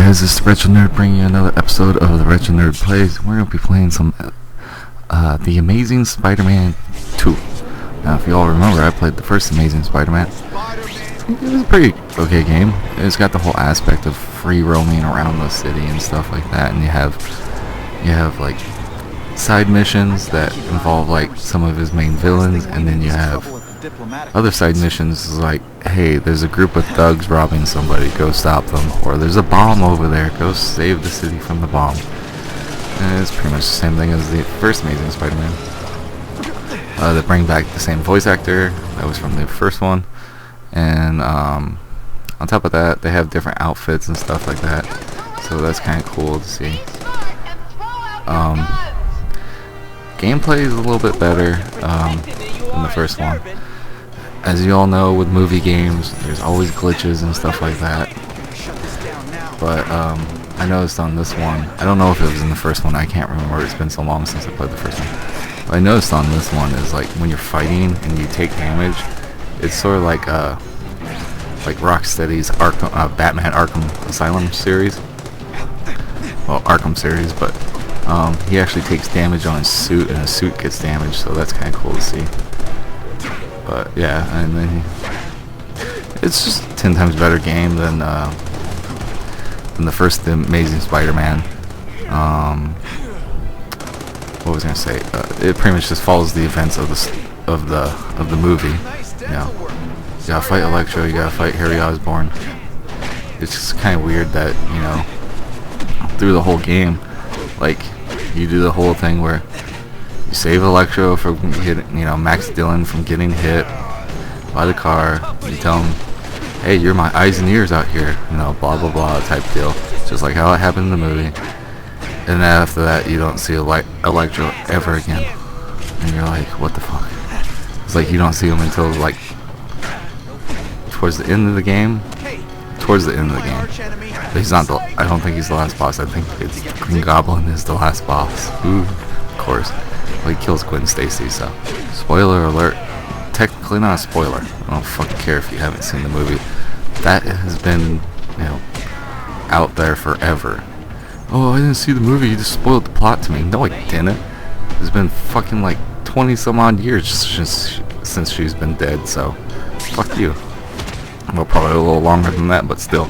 guys, it's the Retro Nerd bringing you another episode of the Retro Nerd Plays. We're going to be playing some The Amazing Spider-Man 2. Now, if you all remember, I played the first Amazing Spider-Man. It was a pretty okay game. It's got the whole aspect of free roaming around the city and stuff like that, and you have like side missions that involve like some of his main villains, and then you have other side missions like, hey, there's a group of thugs robbing somebody, go stop them, or there's a bomb over there, go save the city from the bomb. And it's pretty much the same thing as the first Amazing Spider-Man. They bring back the same voice actor that was from the first one, and on top of that, they have different outfits and stuff like that, so that's kind of cool to see. Gameplay is a little bit better than the first one. As you all know, with movie games, there's always glitches and stuff like that. But I noticed on this one, I don't know if it was in the first one, I can't remember, it's been so long since I played the first one. But I noticed on this one is like when you're fighting and you take damage, it's sort of like Rocksteady's Batman Arkham Asylum series. Well, Arkham series, but he actually takes damage on his suit, and his suit gets damaged, so that's kind of cool to see. But yeah, and then it's just 10 times better game than the first Amazing Spider-Man. What was I gonna say? It pretty much just follows the events of the movie. You know, you gotta fight Electro, you gotta fight Harry Osborn. It's just kind of weird that, you know, through the whole game, like, you do the whole thing where you save Electro from getting, you know, Max Dillon from getting hit by the car. You tell him, hey, you're my eyes and ears out here, you know, blah blah blah type deal, just like how it happened in the movie. And then after that, you don't see Electro ever again, and you're like, what the fuck? It's like you don't see him until like towards the end of the game. Towards the end of the game, but he's not I don't think he's the last boss. I think it's Green Goblin is the last boss. Ooh, of course. Well, he kills Gwen Stacy, so spoiler alert. Technically not a spoiler. I don't fucking care if you haven't seen the movie. That has been, you know, out there forever. Oh, I didn't see the movie, you just spoiled the plot to me. No, I didn't. It's been fucking like 20 some odd years since she's been dead, so fuck you. Well, probably a little longer than that, but still,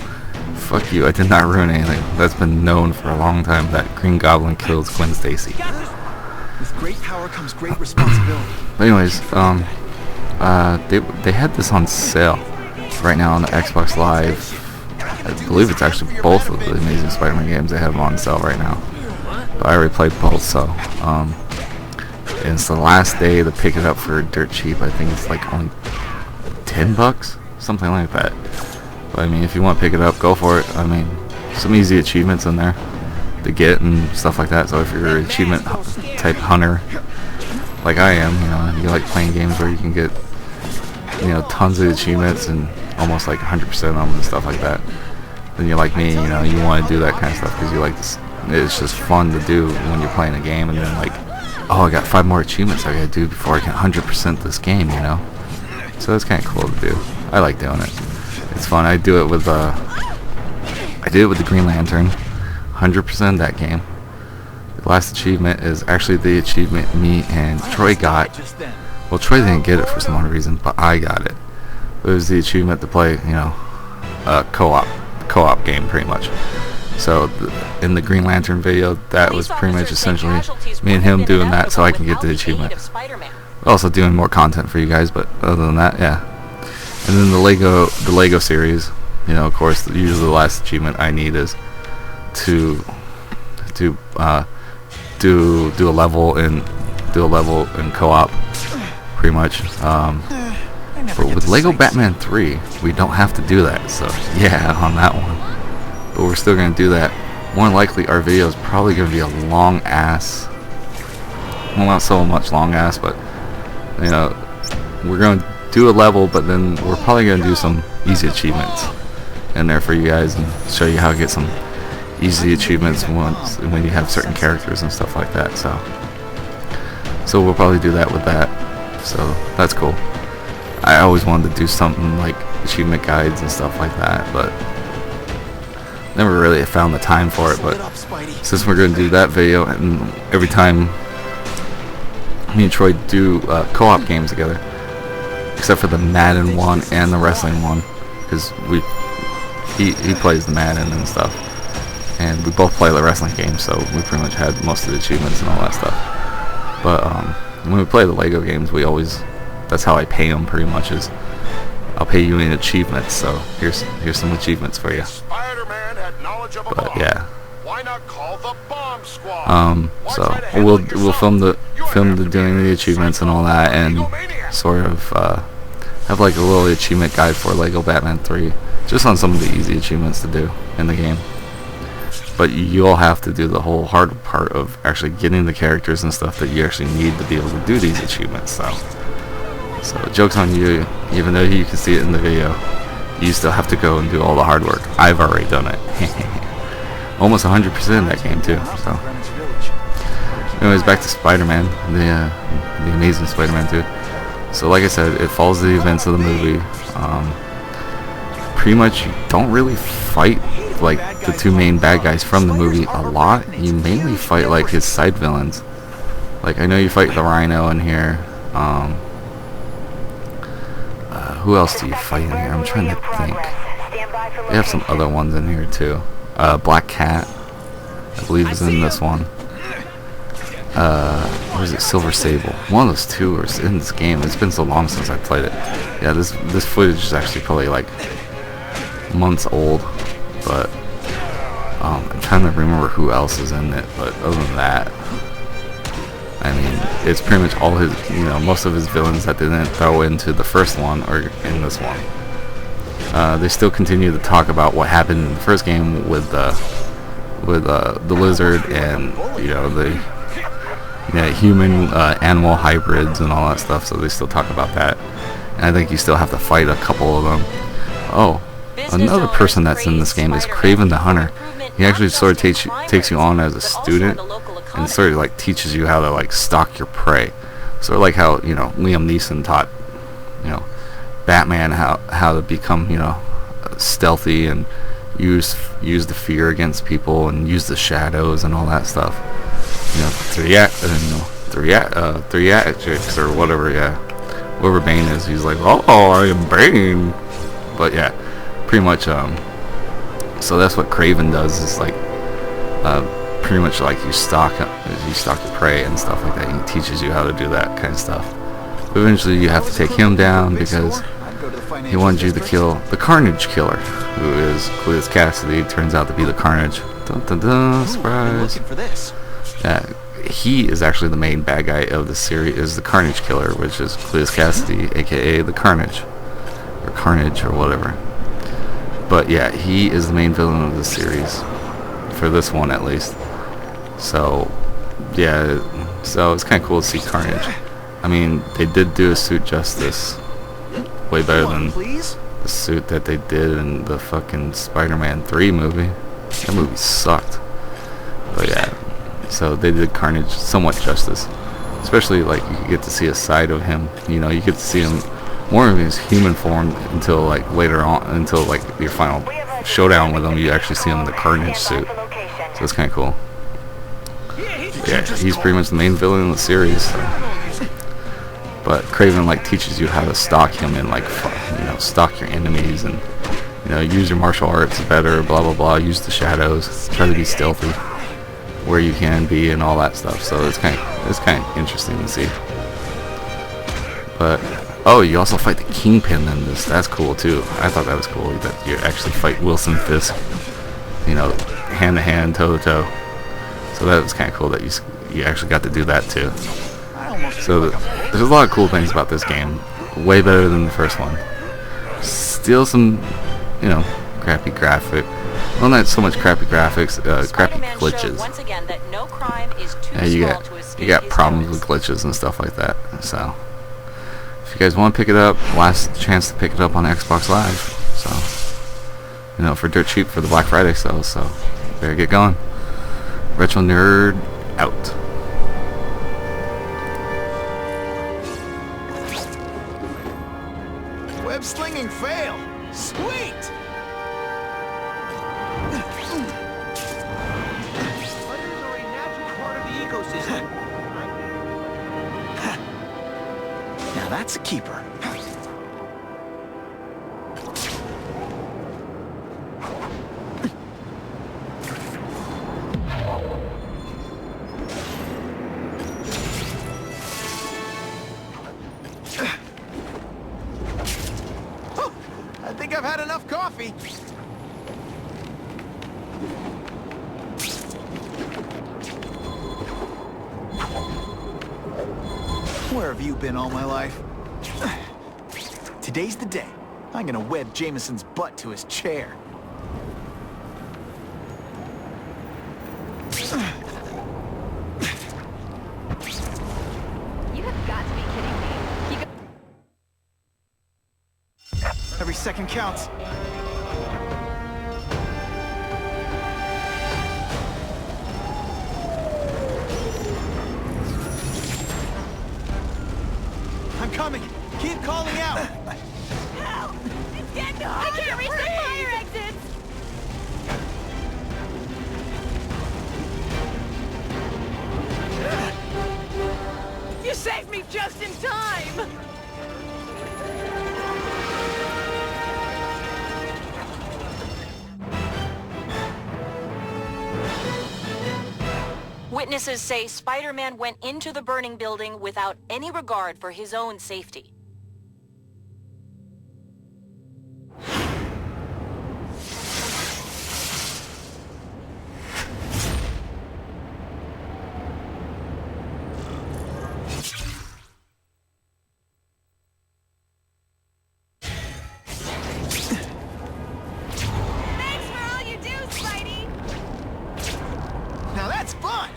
fuck you. I did not ruin anything. That's been known for a long time that Green Goblin kills Gwen Stacy. With great power comes great responsibility. But anyways, they had this on sale right now on the Xbox Live. I believe it's actually both of the Amazing Spider-Man games. They have them on sale right now. But I already played both, so and it's the last day to pick it up for dirt cheap. I think it's like only $10. Something like that. But I mean, if you want to pick it up, go for it. I mean, some easy achievements in there to get and stuff like that. So if you're an achievement type hunter like I am, you know, you like playing games where you can get, you know, tons of achievements and almost like 100% of them and stuff like that, then you're like me, you know, you want to do that kind of stuff because you like this. It's just fun to do when you're playing a game, and then like, oh, I got 5 more achievements I gotta do before I can 100% this game, you know. So that's kind of cool to do. I like doing it. It's fun. I do it with I did it with the Green Lantern, 100% that game. The last achievement is actually the achievement me and Troy got. Well, Troy didn't get it for some odd reason, but I got it. It was the achievement to play, you know, a co-op game, pretty much. So in the Green Lantern video, that was pretty much essentially me and him doing that so I can get the achievement. Also doing more content for you guys, but other than that, yeah. And then the Lego series, you know, of course, usually the last achievement I need is to do a level in co-op, pretty much. But with Lego Batman 3, we don't have to do that. So yeah, on that one. But we're still gonna do that. More than likely, our video is probably gonna be a long ass. Well, not so much long ass, but you know, we're gonna do a level, but then we're probably going to do some easy achievements in there for you guys and show you how to get some easy achievements when you have certain characters and stuff like that. So we'll probably do that with that. So that's cool. I always wanted to do something like achievement guides and stuff like that, but never really found the time for it, but Split up, Spidey. since we're going to do that video, and every time me and Troy do co-op games together, except for the Madden one and the wrestling one, because he plays the Madden and stuff, and we both play the wrestling game, so we pretty much had most of the achievements and all that stuff. But when we play the Lego games, we always, that's how I pay them pretty much, is I'll pay you in achievements. So here's some achievements for you. Spider-Man had knowledge of a But bomb. yeah, Why not call the bomb squad? Why so try to handle it we'll yourself? film the You have to be doing the a achievements and all that, and egomaniac. sort of have like a little achievement guide for Lego Batman 3, just on some of the easy achievements to do in the game. But you all have to do the whole hard part of actually getting the characters and stuff that you actually need to be able to do these achievements. So joke's on you, even though you can see it in the video, you still have to go and do all the hard work. I've already done it. Almost 100% in that game too. So anyways, back to Spider-Man, the Amazing Spider-Man 2. So like I said, it follows the events of the movie. Pretty much you don't really fight like the two main bad guys from the movie a lot. You mainly fight like his side villains. Like I know you fight the Rhino in here. Who else do you fight in here? I'm trying to think. They have some other ones in here too. Black Cat, I believe, is in this one. Or is it Silver Sable? One of those two is in this game. It's been so long since I played it. Yeah, this footage is actually probably like months old, but I'm trying to remember who else is in it. But other than that, I mean, it's pretty much all his, most of his villains that they didn't throw into the first one are in this one. They still continue to talk about what happened in the first game with the lizard and the human animal hybrids and all that stuff. So they still talk about that, and I think you still have to fight a couple of them. Oh, another person that's in this game is Kraven the Hunter. He actually sort of takes you on as a student, and sort of like teaches you how to like stalk your prey. Sort of like how Liam Neeson taught Batman how to become stealthy and use the fear against people and use the shadows and all that stuff. Theatrics or whatever. Yeah, whoever Bane is, he's like, oh, I am Bane. But yeah, pretty much. So that's what Kraven does. Is like pretty much like you stalk your prey and stuff like that. He teaches you how to do that kind of stuff. But eventually, you have to take him down because he wanted you to kill the Carnage Killer, who is Cletus Cassidy. Turns out to be the Carnage. Dun dun dun! Surprise! Looking for this. He is actually the main bad guy of the series. Is the Carnage Killer, which is Cletus Cassidy, aka the Carnage, or whatever. But yeah, he is the main villain of the series for this one at least. So yeah, so it's kind of cool to see Carnage. I mean, they did do a suit justice way better than the suit that they did in the fucking Spider-Man 3 movie. That movie sucked. But yeah, so they did Carnage somewhat justice. Especially like you get to see a side of him. You get to see him more of his human form until like later on, until like your final showdown with him. You actually see him in the Carnage suit. So it's kind of cool. But yeah, he's pretty much the main villain in the series. So. But Kraven like teaches you how to stalk him and like stalk your enemies and use your martial arts better, blah blah blah. Use the shadows, try to be stealthy where you can be and all that stuff. So it's kind of interesting to see. But oh, you also fight the Kingpin in this. That's cool too. I thought that was cool that you actually fight Wilson Fisk, hand to hand, toe to toe. So that was kind of cool that you actually got to do that too. So there's a lot of cool things about this game. Way better than the first one. Still some, crappy graphic. Well, not so much crappy graphics, crappy glitches. Yeah, you got problems with glitches and stuff like that. So if you guys want to pick it up, last chance to pick it up on Xbox Live. So for dirt cheap for the Black Friday sale. So better get going. Retro Nerd out. Web slinging fail. Sweet. That's a keeper. I think I've had enough coffee. Where have you been all my life? Today's the day. I'm gonna wed Jameson's butt to his chair. You have got to be kidding me. Every second counts. I'm coming. Keep calling out. Help! It's getting hard! I can't reach the fire exits! You saved me just in time! Witnesses say Spider-Man went into the burning building without any regard for his own safety. Thanks for all you do, Spidey! Now that's fun.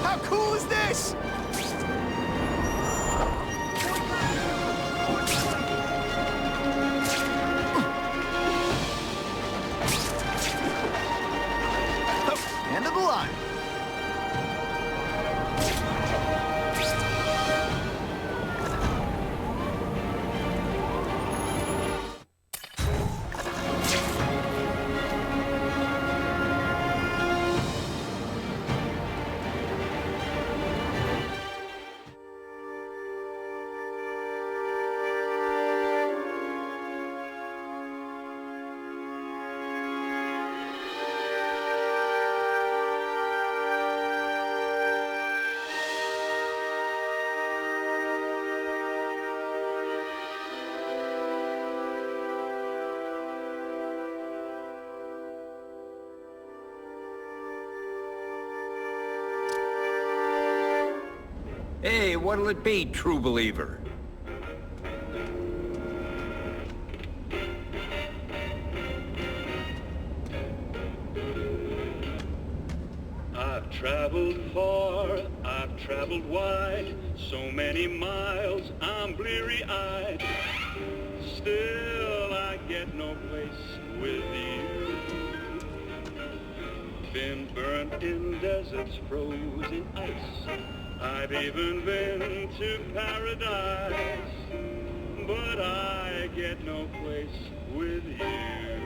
How cool is this? Oh, end of the line. Hey, what'll it be, true believer? I've traveled far, I've traveled wide, so many miles, I'm bleary-eyed. Still, I get no place with you. Been burnt in deserts, frozen ice. I've even been to paradise, but I get no place with you.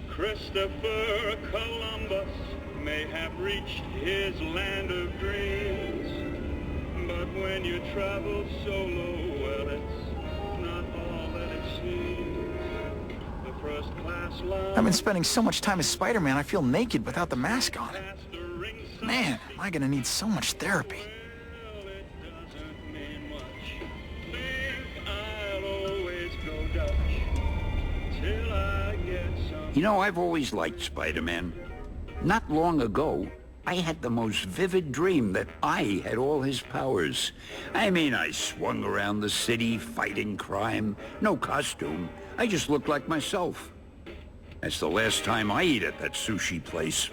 Christopher Columbus may have reached his land of dreams, but when you travel solo, well, it's not all that it seems. The first class line. I've been spending so much time as Spider-Man, I feel naked without the mask on. Man, am I gonna need so much therapy. Well, it doesn't mean much. Think I'll always go Dutch till I get some. You know, I've always liked Spider-Man. Not long ago, I had the most vivid dream that I had all his powers. I mean, I swung around the city fighting crime. No costume. I just looked like myself. That's the last time I eat at that sushi place.